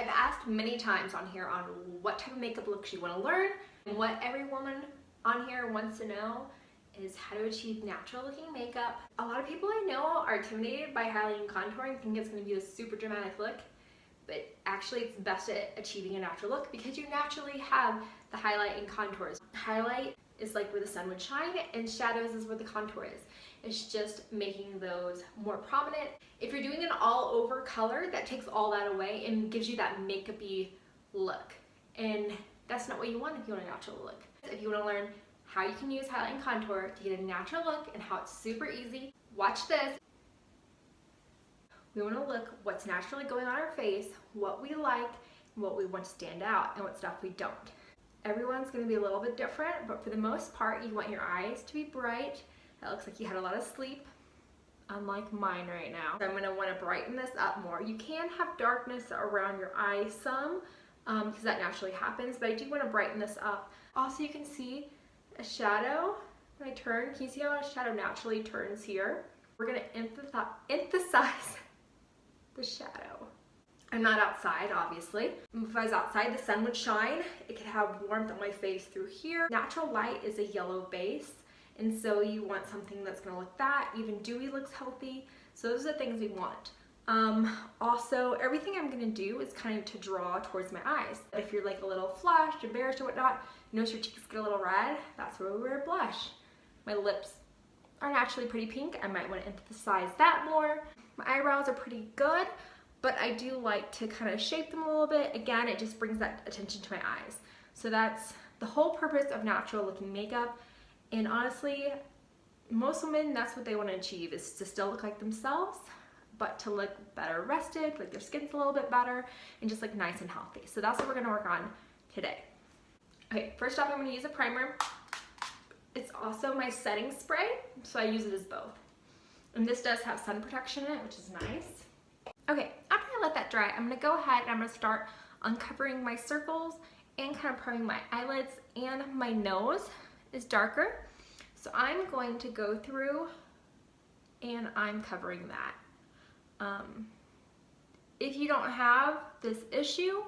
I've asked many times on here on what type of makeup looks you want to learn, and what every woman on here wants to know is how to achieve natural looking makeup. A lot of people I know are intimidated by highlighting and contouring, think it's going to be a super dramatic look, but actually it's best at achieving a natural look because you naturally have the highlight and contours. Highlight is like where the sun would shine, and shadows is where the contour is. It's just making those more prominent. If you're doing an all over color, that takes all that away and gives you that makeup-y look. And that's not what you want if you want a natural look. If you want to learn how you can use highlight and contour to get a natural look and how it's super easy, watch this. We want to look what's naturally going on our face, what we like, what we want to stand out, and what stuff we don't. Everyone's going to be a little bit different, but for the most part, you want your eyes to be bright. That looks like you had a lot of sleep, unlike mine right now. So I'm going to want to brighten this up more. You can have darkness around your eyes some, because that naturally happens, but I do want to brighten this up. Also, you can see a shadow when I turn. Can you see how a shadow naturally turns here? We're going to emphasize the shadow. I'm not outside, obviously. If I was outside, the sun would shine. It could have warmth on my face through here. Natural light is a yellow base, and so you want something that's gonna look that. Even dewy looks healthy. So those are the things we want. Also, everything I'm gonna do is kind of to draw towards my eyes. If you're like a little flushed, embarrassed or whatnot, you notice your cheeks get a little red, that's where we wear blush. My lips are naturally pretty pink. I might want to emphasize that more. My eyebrows are pretty good, but I do like to kind of shape them a little bit. Again, it just brings that attention to my eyes. So that's the whole purpose of natural looking makeup. And honestly, most women, that's what they want to achieve, is to still look like themselves, but to look better rested, like their skin's a little bit better, and just like nice and healthy. So that's what we're going to work on today. Okay, first off, I'm going to use a primer. It's also my setting spray, so I use it as both. And this does have sun protection in it, which is nice. Okay, after I let that dry, I'm gonna go ahead and I'm gonna start uncovering my circles and kind of priming my eyelids, and my nose is darker. So I'm going to go through and I'm covering that. If you don't have this issue,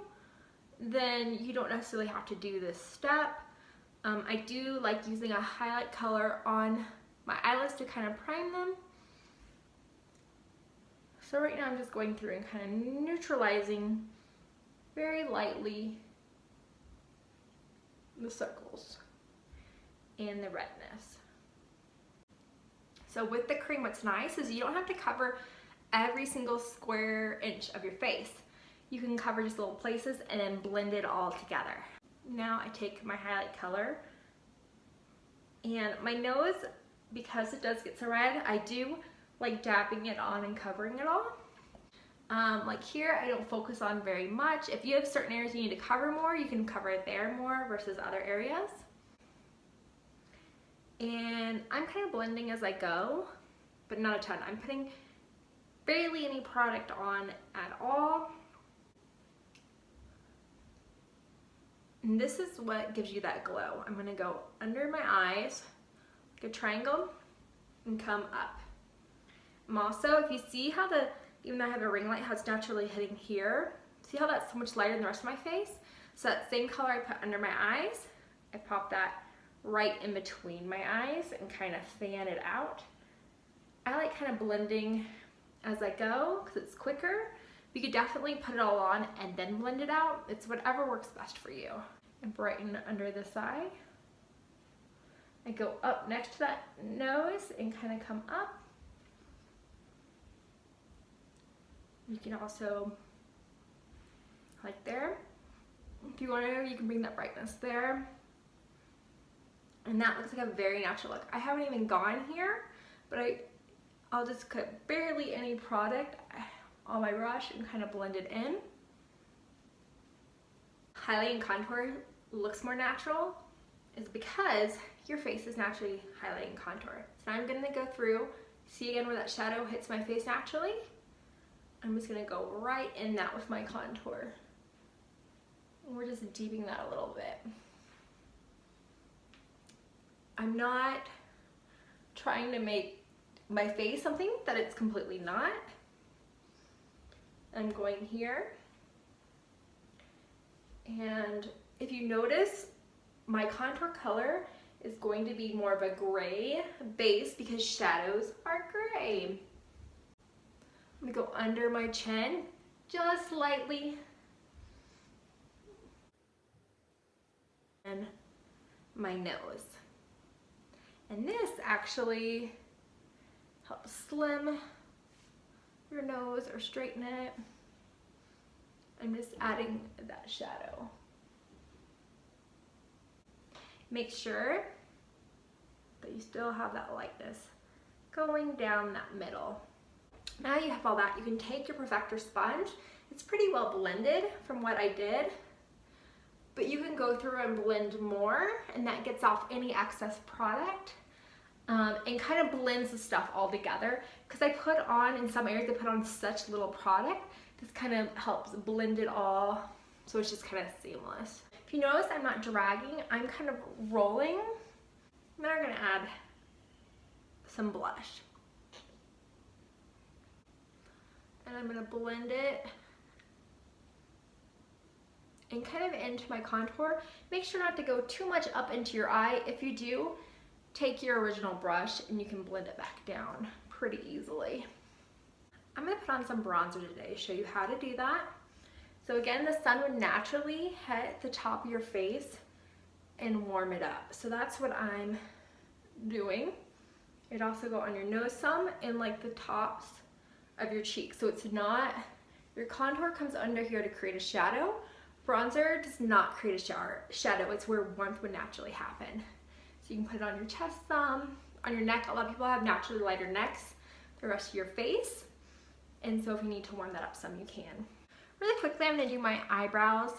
then you don't necessarily have to do this step. I do like using a highlight color on my eyelids to kind of prime them. So right now I'm just going through and kind of neutralizing very lightly the circles and the redness. So with the cream, what's nice is you don't have to cover every single square inch of your face. You can cover just little places and then blend it all together. Now I take my highlight color, and my nose, because it does get so red, I do like dabbing it on and covering it all. Like here, I don't focus on very much. If you have certain areas you need to cover more, you can cover it there more versus other areas. And I'm kind of blending as I go, but not a ton. I'm putting barely any product on at all. And this is what gives you that glow. I'm gonna go under my eyes, like a triangle, and come up. I'm also, if you see how even though I have a ring light, how it's naturally hitting here, see how that's so much lighter than the rest of my face? So that same color I put under my eyes, I pop that right in between my eyes and kind of fan it out. I like kind of blending as I go because it's quicker. You could definitely put it all on and then blend it out. It's whatever works best for you. And brighten under this eye. I go up next to that nose and kind of come up. You can also, like there, if you want to, you can bring that brightness there. And that looks like a very natural look. I haven't even gone here, but I'll just put barely any product on my brush and kind of blend it in. Highlight and contour looks more natural is because your face is naturally highlight and contour. So I'm going to go through, see again where that shadow hits my face naturally. I'm just going to go right in that with my contour. And we're just deepening that a little bit. I'm not trying to make my face something that it's completely not. I'm going here And if you notice, my contour color is going to be more of a gray base because shadows are gray. I'm gonna go under my chin, just lightly. And my nose. And this actually helps slim your nose or straighten it. I'm just adding that shadow. Make sure that you still have that lightness going down that middle. Now you have all that, you can take your Perfector sponge. It's pretty well blended from what I did, but you can go through and blend more, and that gets off any excess product and kind of blends the stuff all together. Because I put on, in some areas, I put on such little product, this kind of helps blend it all, so it's just kind of seamless. If you notice, I'm not dragging, I'm kind of rolling. Then I'm gonna add some blush. And I'm gonna blend it and kind of into my contour. Make sure not to go too much up into your eye. If you do, take your original brush and you can blend it back down pretty easily. I'm gonna put on some bronzer today, show you how to do that. So again, the sun would naturally hit the top of your face and warm it up. So that's what I'm doing. It'd also go on your nose some and like the tops of your cheeks. So it's not, your contour comes under here to create a shadow. Bronzer does not create a shadow. It's where warmth would naturally happen. So you can put it on your chest some, on your neck. A lot of people have naturally lighter necks, the rest of your face. And so if you need to warm that up some, you can. Really quickly, I'm gonna do my eyebrows.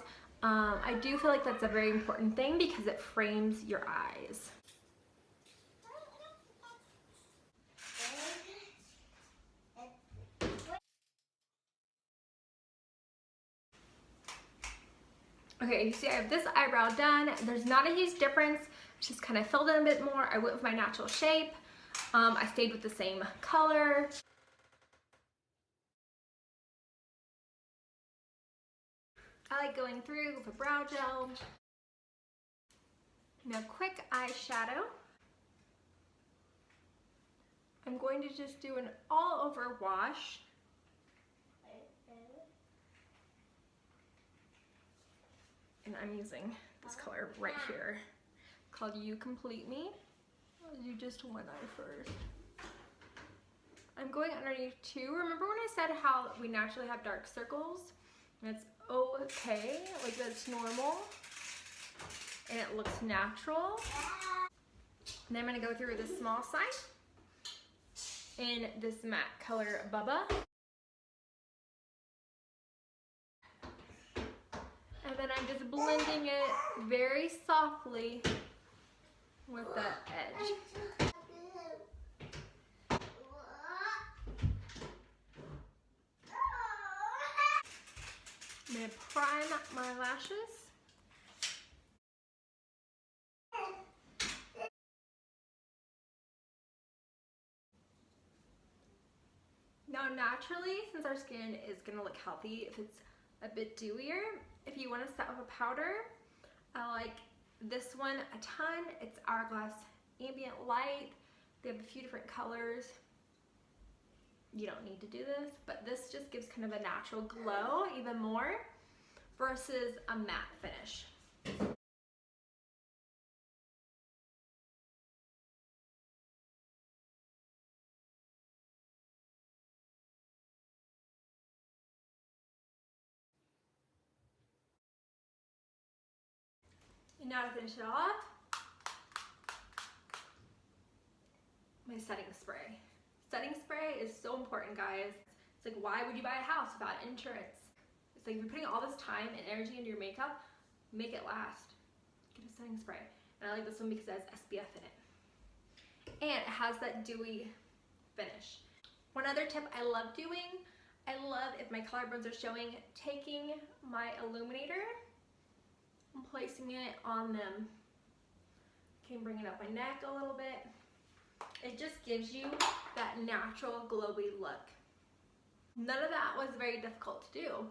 I do feel like that's a very important thing because it frames your eyes. Okay, you see I have this eyebrow done. There's not a huge difference. Just kind of filled in a bit more. I went with my natural shape. I stayed with the same color. I like going through with a brow gel. Now quick eyeshadow. I'm going to just do an all over wash. And I'm using this color right here called You Complete Me. I'll do just one eye first. I'm going underneath too. Remember when I said how we naturally have dark circles? And it's okay, like that's normal. And it looks natural. And then I'm gonna go through the small size in this matte color Bubba. And then I'm just blending it very softly with the edge. I'm gonna prime my lashes. Now naturally, since our skin is gonna look healthy if it's a bit dewier, if you wanna set with a powder, I like this one a ton. It's Hourglass Ambient Light. They have a few different colors. You don't need to do this, but this just gives kind of a natural glow even more versus a matte finish. And now to finish it off, my setting spray. Setting spray is so important, guys. It's like, why would you buy a house without insurance? It's like, if you're putting all this time and energy into your makeup, make it last. Get a setting spray. And I like this one because it has SPF in it. And it has that dewy finish. One other tip I love doing, I love, if my collarbones are showing, taking my illuminator and placing it on them. Can bring it up my neck a little bit. It just gives you that natural glowy look. None of that was very difficult to do.